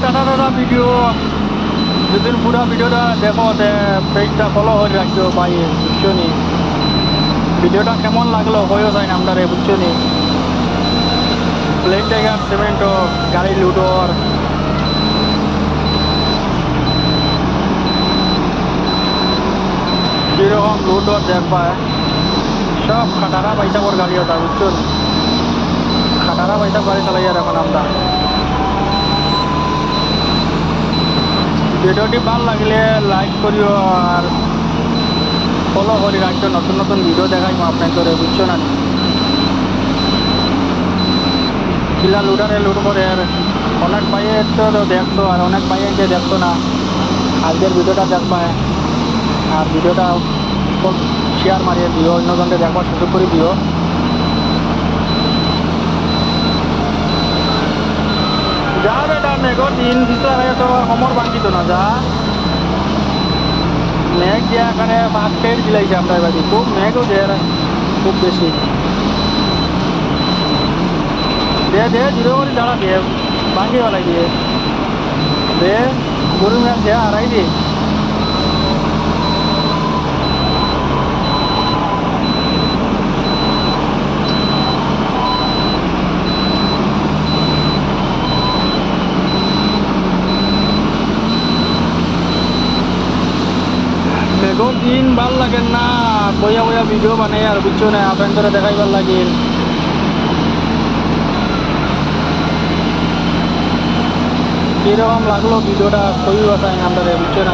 Tata tata video যদি পুরা ভিডিওটা দেখো পেজটা ফলো করে রাখছো ভাই, বুঝছো নি? ভিডিওটা কেমন লাগলো হয়েও যায় না আমরা রে, বুঝছো নি? প্লেন টাইগার সিমেন্ট গাড়ি লুডোর কিরকম লুডোর দেখবা, সব খাটারা পয়সা পর গাড়ি ওটা, বুঝছো নি? খাটারা পয়সা গাড়ি চালাই আর এখন আমরা। ভিডিওটি ভালো লাগলে লাইক করিও আর ফলো করে রাখছো, নতুন নতুন ভিডিও দেখাইমো আপনাদের, বুঝছো না? কিলা লুডারে লুড করে আর অনেক ভাইয়ে তো দেখছো আর অনেক ভাইয়ে যে দেখছো না, আজকের ভিডিওটা দেখবা আর ভিডিওটা শেয়ার মারিয়ে দিও, অন্যজনকে দেখবার সুযোগ করে দিও। যা বেটা মেঘর দিন দিতে তো সমর বাঙ্কিত না, যা মেঘ যে এখানে ভাত খেয়ে দিলাইছে আমরা এবার, খুব মেঘও যে খুব বেশি। দে দে জিরো করে দাঁড়া দিয়ে ভাঙ্গি বেলাই দিয়ে দে গরু ম্যাচ দে হারাই দিয়ে। মেঘর দিন ভাল লাগেন না, বইয়া বইয়া ভিডিও বানাই আর, বুঝছো না? আপনাদের দেখাইবার লাগিল কিরকম লাগলো ভিডিওটা, কই বাসায় আমরা, বুঝছো না?